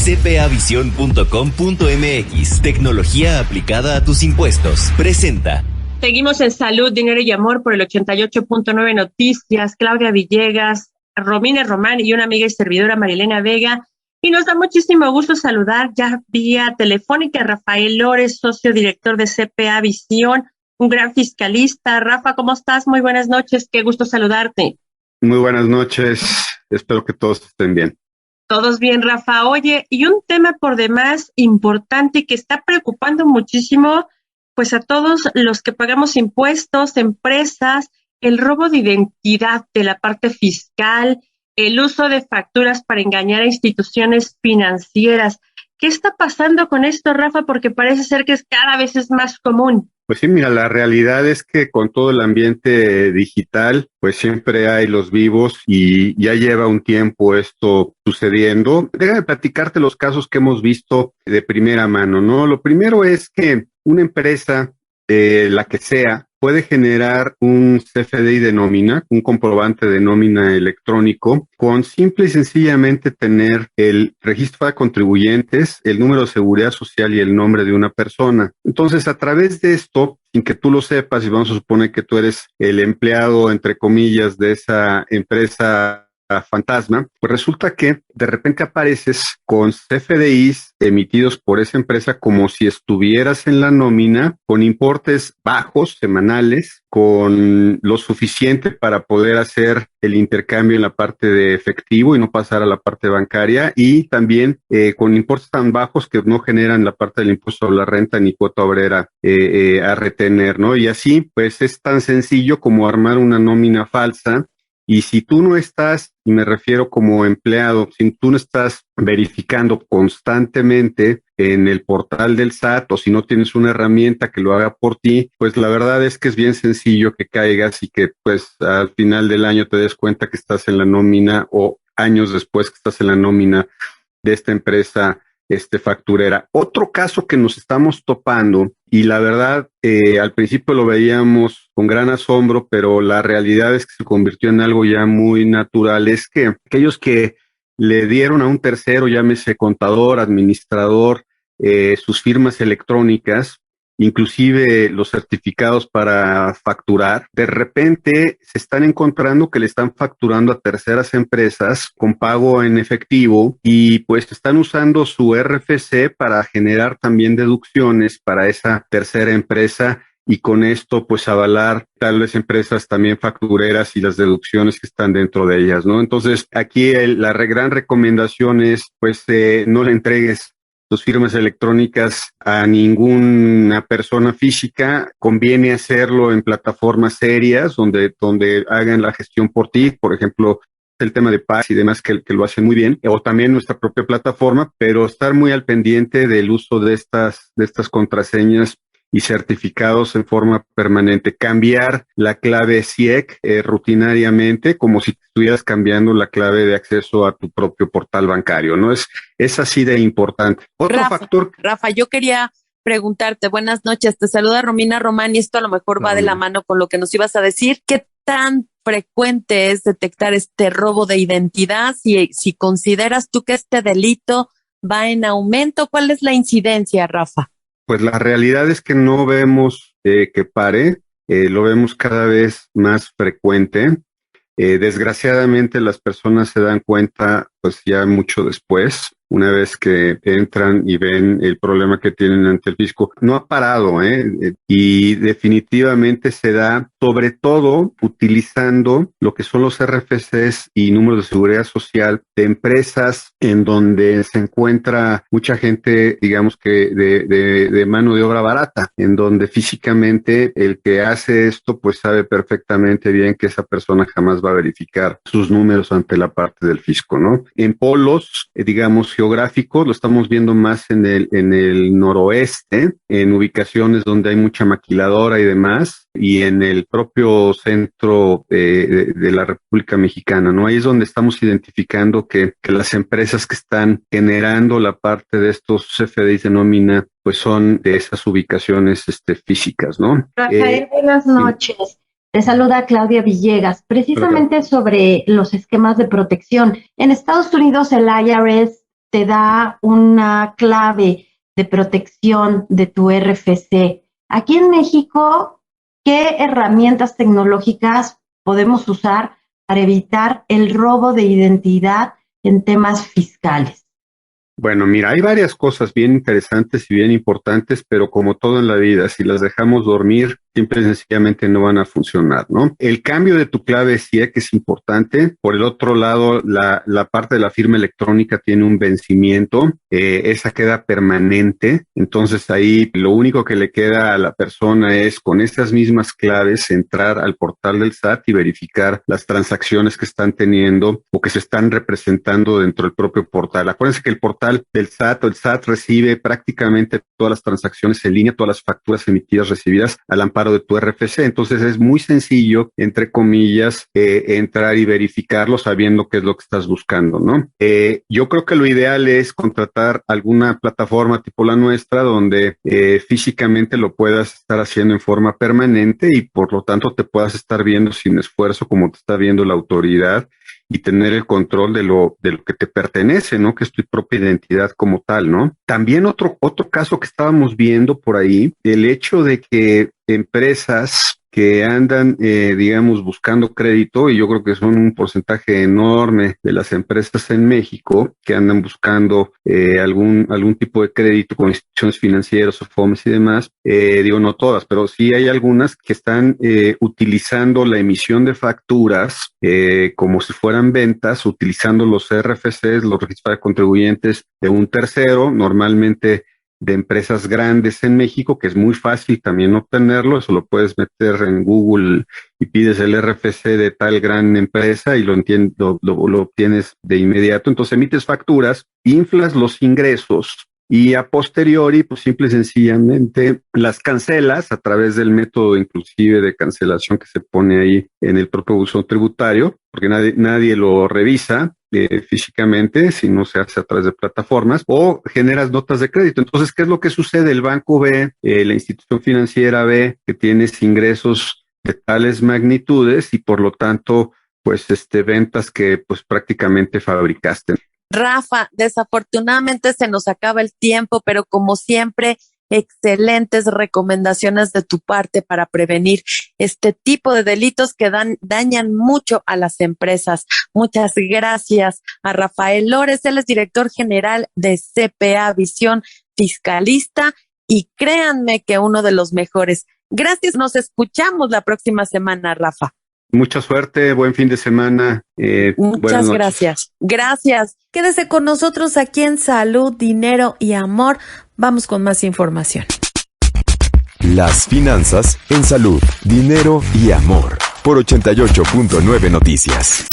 cpavision.com.mx, tecnología aplicada a tus impuestos. Presenta. Seguimos en Salud, Dinero y Amor por el 88.9 Noticias. Claudia Villegas, Romina Román y una amiga y servidora, Marilena Vega. Y nos da muchísimo gusto saludar ya vía telefónica a Rafael Lores, socio director de CPA Visión, un gran fiscalista. Rafa, ¿cómo estás? Muy buenas noches, qué gusto saludarte. Muy buenas noches, espero que todos estén bien. Todos bien, Rafa. Oye, y un tema por demás importante que está preocupando muchísimo, pues a todos los que pagamos impuestos, empresas, el robo de identidad de la parte fiscal, el uso de facturas para engañar a instituciones financieras. ¿Qué está pasando con esto, Rafa? Porque parece ser que cada vez es más común. Pues sí, mira, la realidad es que con todo el ambiente digital, pues siempre hay los vivos y ya lleva un tiempo esto sucediendo. Déjame platicarte los casos que hemos visto de primera mano, ¿no? Lo primero es que una empresa, la que sea, puede generar un CFDI de nómina, un comprobante de nómina electrónico, con simple y sencillamente tener el registro de contribuyentes, el número de seguridad social y el nombre de una persona. Entonces, a través de esto, sin que tú lo sepas, y vamos a suponer que tú eres el empleado, entre comillas, de esa empresa fantasma, pues resulta que de repente apareces con CFDIs emitidos por esa empresa como si estuvieras en la nómina, con importes bajos, semanales, con lo suficiente para poder hacer el intercambio en la parte de efectivo y no pasar a la parte bancaria, y también con importes tan bajos que no generan la parte del impuesto a la renta ni cuota obrera a retener, ¿no? Y así, pues es tan sencillo como armar una nómina falsa. Y si tú no estás, y me refiero como empleado, si tú no estás verificando constantemente en el portal del SAT, o si no tienes una herramienta que lo haga por ti, pues la verdad es que es bien sencillo que caigas y que pues al final del año te des cuenta que estás en la nómina, o años después que estás en la nómina de esta empresa facturera. Otro caso que nos estamos topando, y la verdad al principio lo veíamos con gran asombro, pero la realidad es que se convirtió en algo ya muy natural, es que aquellos que le dieron a un tercero, llámese contador, administrador, sus firmas electrónicas, inclusive los certificados para facturar, de repente se están encontrando que le están facturando a terceras empresas con pago en efectivo, y pues están usando su RFC para generar también deducciones para esa tercera empresa, y con esto pues avalar tal vez empresas también factureras y las deducciones que están dentro de ellas, ¿no? Entonces aquí la gran recomendación es pues no le entregues tus firmas electrónicas a ninguna persona física. Conviene hacerlo en plataformas serias donde hagan la gestión por ti, por ejemplo, el tema de Paz y demás que lo hacen muy bien, o también nuestra propia plataforma, pero estar muy al pendiente del uso de estas contraseñas y certificados en forma permanente. Cambiar la clave CIEC rutinariamente, como si estuvieras cambiando la clave de acceso a tu propio portal bancario, ¿no? Es así de importante. Otro factor. Rafa, yo quería preguntarte, buenas noches, te saluda Romina Román, y esto a lo mejor va de la mano con lo que nos ibas a decir. ¿Qué tan frecuente es detectar este robo de identidad? Si consideras tú que este delito va en aumento, ¿cuál es la incidencia, Rafa? Pues la realidad es que no vemos que pare, lo vemos cada vez más frecuente. Desgraciadamente las personas se dan cuenta pues ya mucho después, una vez que entran y ven el problema que tienen ante el fisco. No ha parado, y definitivamente se da sobre todo utilizando lo que son los RFCs y números de seguridad social de empresas en donde se encuentra mucha gente, digamos que de mano de obra barata, en donde físicamente el que hace esto pues sabe perfectamente bien que esa persona jamás va a verificar sus números ante la parte del fisco, ¿no? En polos, digamos, geográficos, lo estamos viendo más en el noroeste, en ubicaciones donde hay mucha maquiladora y demás, y en el propio centro de la República Mexicana, ¿no? Ahí es donde estamos identificando que las empresas que están generando la parte de estos CFDIs de nómina, pues son de esas ubicaciones físicas, ¿no? Rafael, buenas noches. Sí. Te saluda Claudia Villegas, precisamente sobre los esquemas de protección. En Estados Unidos el IRS te da una clave de protección de tu RFC. Aquí en México, ¿qué herramientas tecnológicas podemos usar para evitar el robo de identidad en temas fiscales? Bueno, mira, hay varias cosas bien interesantes y bien importantes, pero como todo en la vida, si las dejamos dormir, simple y sencillamente no van a funcionar, ¿no? El cambio de tu clave sí que es importante. Por el otro lado, la parte de la firma electrónica tiene un vencimiento, esa queda permanente. Entonces ahí lo único que le queda a la persona es con esas mismas claves entrar al portal del SAT y verificar las transacciones que están teniendo o que se están representando dentro del propio portal. Acuérdense que el portal del SAT o el SAT recibe prácticamente todas las transacciones en línea, todas las facturas emitidas recibidas al amparo de tu RFC. Entonces es muy sencillo, entre comillas, entrar y verificarlo sabiendo qué es lo que estás buscando, ¿no? Yo creo que lo ideal es contratar alguna plataforma tipo la nuestra donde físicamente lo puedas estar haciendo en forma permanente y por lo tanto te puedas estar viendo sin esfuerzo como te está viendo la autoridad y tener el control de lo que te pertenece, ¿no? Que es tu propia identidad como tal, ¿no? También otro caso que estábamos viendo por ahí, el hecho de que empresas que andan, digamos, buscando crédito, y yo creo que son un porcentaje enorme de las empresas en México que andan buscando algún tipo de crédito con instituciones financieras o FOMS y demás, digo, no todas, pero sí hay algunas que están utilizando la emisión de facturas como si fueran ventas, utilizando los RFCs, los registros de contribuyentes de un tercero, normalmente de empresas grandes en México, que es muy fácil también obtenerlo. Eso lo puedes meter en Google y pides el RFC de tal gran empresa y lo obtienes de inmediato. Entonces emites facturas, inflas los ingresos y a posteriori, pues simple y sencillamente las cancelas a través del método inclusive de cancelación que se pone ahí en el propio buzón tributario, porque nadie lo revisa físicamente, si no se hace a través de plataformas, o generas notas de crédito. Entonces, ¿qué es lo que sucede? El banco ve, la institución financiera ve que tienes ingresos de tales magnitudes y por lo tanto, pues, ventas que pues prácticamente fabricaste. Rafa, desafortunadamente se nos acaba el tiempo, pero como siempre, excelentes recomendaciones de tu parte para prevenir este tipo de delitos que dañan mucho a las empresas. Muchas gracias a Rafael Lores, él es director general de CPA Visión Fiscalista y créanme que uno de los mejores. Gracias, nos escuchamos la próxima semana, Rafa. Mucha suerte, buen fin de semana. Muchas gracias. Gracias. Quédese con nosotros aquí en Salud, Dinero y Amor. Vamos con más información. Las finanzas en Salud, Dinero y Amor por 88.9 Noticias.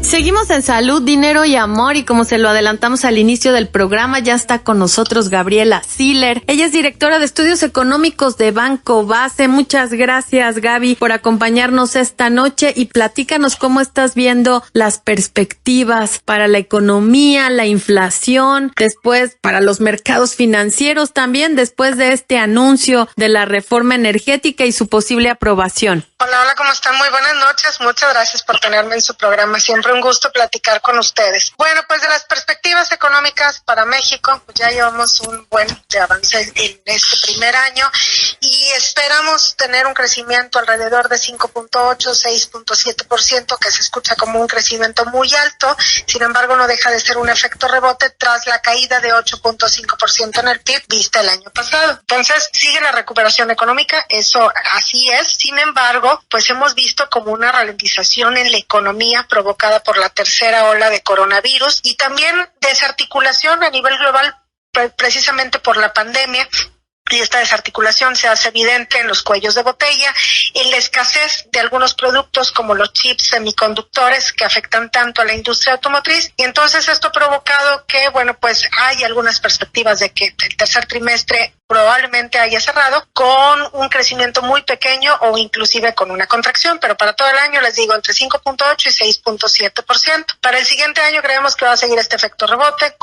Seguimos en Salud, Dinero y Amor y como se lo adelantamos al inicio del programa, ya está con nosotros Gabriela Siller. Ella es directora de Estudios Económicos de Banco Base. Muchas gracias, Gaby, por acompañarnos esta noche y platícanos cómo estás viendo las perspectivas para la economía, la inflación, después para los mercados financieros también, después de este anuncio de la reforma energética y su posible aprobación. Hola, ¿cómo están? Muy buenas noches. Muchas gracias por tenerme en su programa. Siempre un gusto platicar con ustedes. Bueno, pues de las perspectivas económicas para México, pues ya llevamos un buen de avance en este primer año y esperamos tener un crecimiento alrededor de 5.8, 6.7%, que se escucha como un crecimiento muy alto. Sin embargo, no deja de ser un efecto rebote tras la caída de 8.5% en el PIB vista el año pasado. Entonces, sigue la recuperación económica, eso así es. Sin embargo, pues hemos visto como una ralentización en la economía provocada por la tercera ola de coronavirus y también desarticulación a nivel global precisamente por la pandemia. Y esta desarticulación se hace evidente en los cuellos de botella, en la escasez de algunos productos como los chips semiconductores que afectan tanto a la industria automotriz. Y entonces esto ha provocado que, bueno, pues hay algunas perspectivas de que el tercer trimestre probablemente haya cerrado con un crecimiento muy pequeño o inclusive con una contracción, pero para todo el año les digo entre 5.8 y 6.7%. Para el siguiente año creemos que va a seguir este efecto rebote,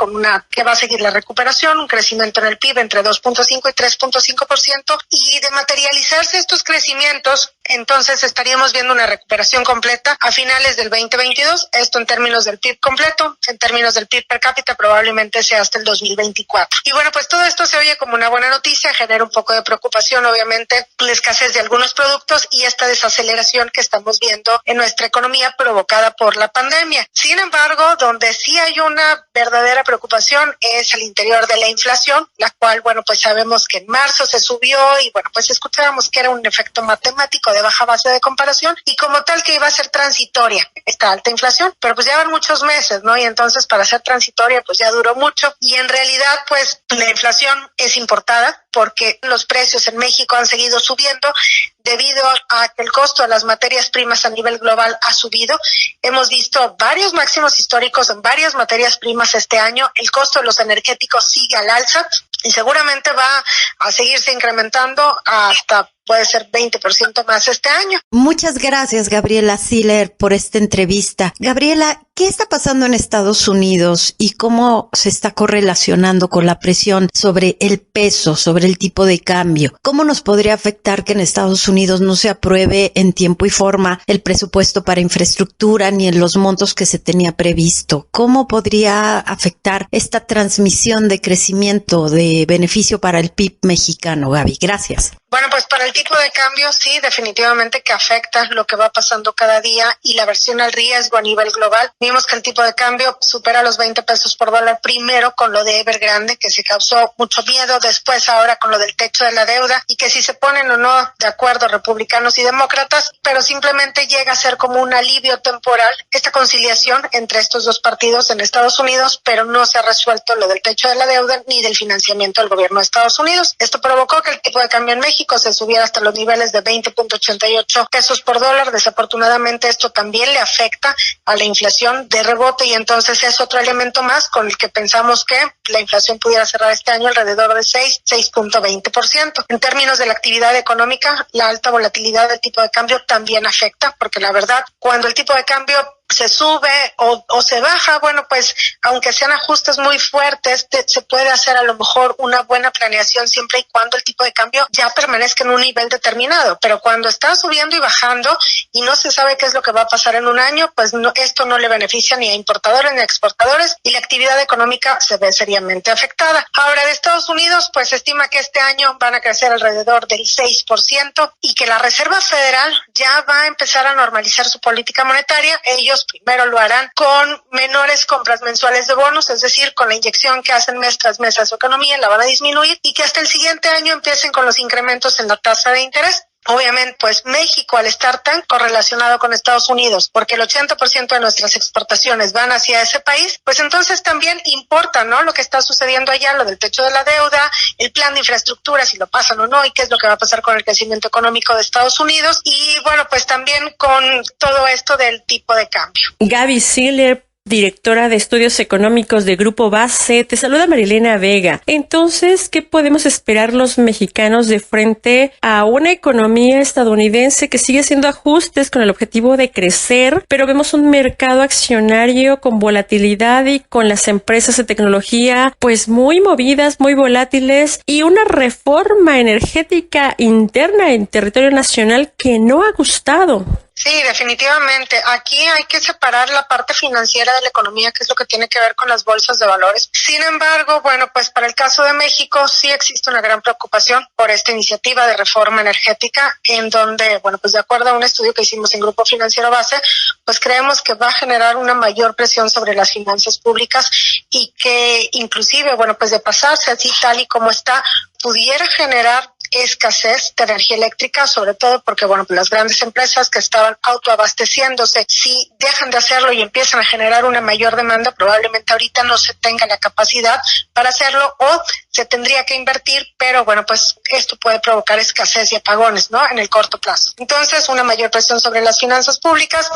que va a seguir la recuperación, un crecimiento en el PIB entre 2.5 y 3.5%, y de materializarse estos crecimientos, entonces estaríamos viendo una recuperación completa a finales del 2022, esto en términos del PIB completo, en términos del PIB per cápita probablemente sea hasta el 2024. Y bueno, pues todo esto se oye como una buena noticia, genera un poco de preocupación, obviamente, la escasez de algunos productos y esta desaceleración que estamos viendo en nuestra economía provocada por la pandemia. Sin embargo, donde sí hay una verdadera preocupación es al interior de la inflación, la cual, bueno, pues sabemos que en marzo se subió y, bueno, pues escuchábamos que era un efecto matemático de baja base de comparación y como tal que iba a ser transitoria esta alta inflación, pero pues ya van muchos meses, ¿no? Y entonces para ser transitoria pues ya duró mucho y en realidad pues la inflación es importada porque los precios en México han seguido subiendo debido a que el costo de las materias primas a nivel global ha subido. Hemos visto varios máximos históricos en varias materias primas este año. El costo de los energéticos sigue al alza y seguramente va a seguirse incrementando hasta puede ser 20% más este año. Muchas gracias, Gabriela Siller, por esta entrevista. Gabriela, ¿qué está pasando en Estados Unidos y cómo se está correlacionando con la presión sobre el peso, sobre el tipo de cambio? ¿Cómo nos podría afectar que en Estados Unidos no se apruebe en tiempo y forma el presupuesto para infraestructura ni en los montos que se tenía previsto? ¿Cómo podría afectar esta transmisión de crecimiento, de beneficio para el PIB mexicano, Gaby? Gracias. Bueno, pues para el tipo de cambio sí, definitivamente que afecta lo que va pasando cada día y la aversión al riesgo a nivel global. Vimos que el tipo de cambio supera los 20 pesos por dólar primero con lo de Evergrande, que se causó mucho miedo, después ahora con lo del techo de la deuda y que si se ponen o no de acuerdo republicanos y demócratas, pero simplemente llega a ser como un alivio temporal esta conciliación entre estos dos partidos en Estados Unidos, pero no se ha resuelto lo del techo de la deuda ni del financiamiento del gobierno de Estados Unidos. Esto provocó que el tipo de cambio en México se subiera hasta los niveles de 20.88 pesos por dólar. Desafortunadamente esto también le afecta a la inflación de rebote y entonces es otro elemento más con el que pensamos que la inflación pudiera cerrar este año alrededor de 6.20%. En términos de la actividad económica, la alta volatilidad del tipo de cambio también afecta, porque la verdad, cuando el tipo de cambio se sube o se baja, bueno, pues aunque sean ajustes muy fuertes, se puede hacer a lo mejor una buena planeación siempre y cuando el tipo de cambio ya permanezca en un nivel determinado, pero cuando está subiendo y bajando y no se sabe qué es lo que va a pasar en un año, pues esto no le beneficia ni a importadores ni a exportadores y la actividad económica se ve seriamente afectada. Ahora, de Estados Unidos, pues se estima que este año van a crecer alrededor del 6% y que la Reserva Federal ya va a empezar a normalizar su política monetaria. Ellos primero lo harán con menores compras mensuales de bonos, es decir, con la inyección que hacen mes tras mes a su economía, la van a disminuir y que hasta el siguiente año empiecen con los incrementos en la tasa de interés. Obviamente, pues México, al estar tan correlacionado con Estados Unidos, porque el 80% de nuestras exportaciones van hacia ese país, pues entonces también importa, ¿no? Lo que está sucediendo allá, lo del techo de la deuda, el plan de infraestructura, si lo pasan o no, y qué es lo que va a pasar con el crecimiento económico de Estados Unidos, y bueno, pues también con todo esto del tipo de cambio. Gaby Siller, directora de Estudios Económicos de Grupo Base, te saluda Marilena Vega. Entonces, ¿qué podemos esperar los mexicanos de frente a una economía estadounidense que sigue haciendo ajustes con el objetivo de crecer, pero vemos un mercado accionario con volatilidad y con las empresas de tecnología pues muy movidas, muy volátiles y una reforma energética interna en territorio nacional que no ha gustado? Sí, definitivamente. Aquí hay que separar la parte financiera de la economía, que es lo que tiene que ver con las bolsas de valores. Sin embargo, bueno, pues para el caso de México sí existe una gran preocupación por esta iniciativa de reforma energética, en donde, bueno, pues de acuerdo a un estudio que hicimos en Grupo Financiero Base, pues creemos que va a generar una mayor presión sobre las finanzas públicas y que inclusive, bueno, pues de pasarse así tal y como está, pudiera generar escasez de energía eléctrica, sobre todo porque, bueno, pues las grandes empresas que estaban autoabasteciéndose, si dejan de hacerlo y empiezan a generar una mayor demanda, probablemente ahorita no se tenga la capacidad para hacerlo o se tendría que invertir, pero bueno, pues esto puede provocar escasez y apagones, ¿no? En el corto plazo. Entonces, una mayor presión sobre las finanzas públicas.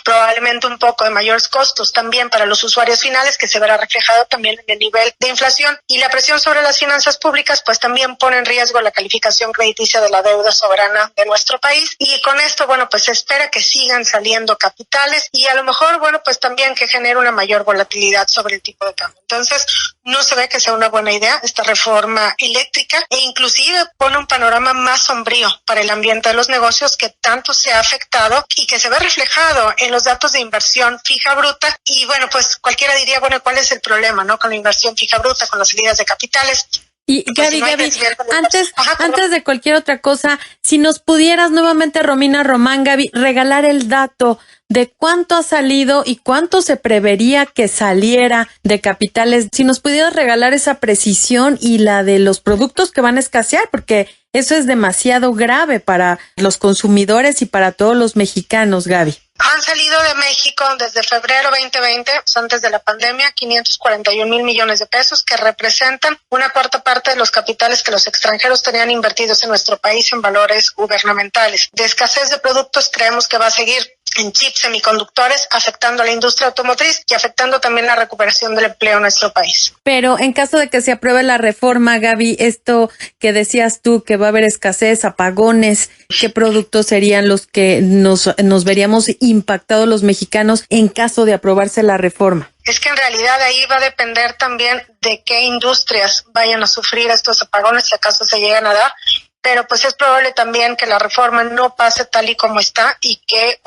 probablemente un poco de mayores costos también para los usuarios finales, que se verá reflejado también en el nivel de inflación, y la presión sobre las finanzas públicas pues también pone en riesgo la calificación crediticia de la deuda soberana de nuestro país, y con esto pues se espera que sigan saliendo capitales y a lo mejor pues también que genere una mayor volatilidad sobre el tipo de cambio. Entonces no se ve que sea una buena idea esta reforma eléctrica, e inclusive pone un panorama más sombrío para el ambiente de los negocios que tanto se ha afectado y que se ve reflejado en los datos de inversión fija bruta. Y pues cualquiera diría, ¿cuál es el problema, no? Con la inversión fija bruta, con las salidas de capitales. Y Gaby, antes de cualquier otra cosa, si nos pudieras nuevamente, Romina Román, Gaby, regalar el dato de cuánto ha salido y cuánto se prevería que saliera de capitales, si nos pudieras regalar esa precisión y la de los productos que van a escasear, porque eso es demasiado grave para los consumidores y para todos los mexicanos, Gaby. Han salido de México desde febrero 2020, antes de la pandemia, 541,000 millones de pesos, que representan una cuarta parte de los capitales que los extranjeros tenían invertidos en nuestro país en valores gubernamentales. De escasez de productos creemos que va a seguir en chips, semiconductores, afectando a la industria automotriz y afectando también la recuperación del empleo en nuestro país. Pero en caso de que se apruebe la reforma, Gaby, esto que decías tú, que va a haber escasez, apagones, ¿qué productos serían los que nos veríamos impactados los mexicanos en caso de aprobarse la reforma? Es que en realidad ahí va a depender también de qué industrias vayan a sufrir estos apagones, si acaso se llegan a dar. Pero es probable también que la reforma no pase tal y como está y que,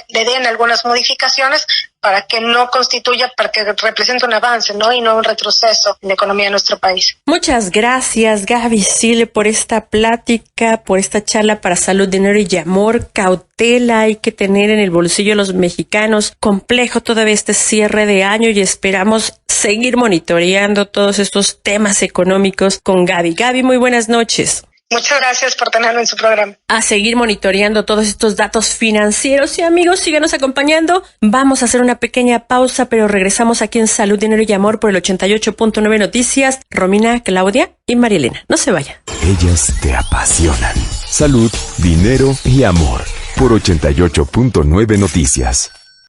le den algunas modificaciones para que no constituya, para que represente un avance, ¿no? Y no un retroceso en la economía de nuestro país. Muchas gracias, Gaby Siller, por esta plática, por esta charla para salud, dinero y amor. Cautela hay que tener en el bolsillo de los mexicanos. Complejo todavía este cierre de año y esperamos seguir monitoreando todos estos temas económicos con Gaby. Gaby, muy buenas noches. Muchas gracias por tenerlo en su programa. A seguir monitoreando todos estos datos financieros y amigos, síganos acompañando. Vamos a hacer una pequeña pausa, pero regresamos aquí en Salud, Dinero y Amor por el 88.9 Noticias. Romina, Claudia y Marielena, no se vayan. Ellas te apasionan. Salud, dinero y amor por 88.9 Noticias.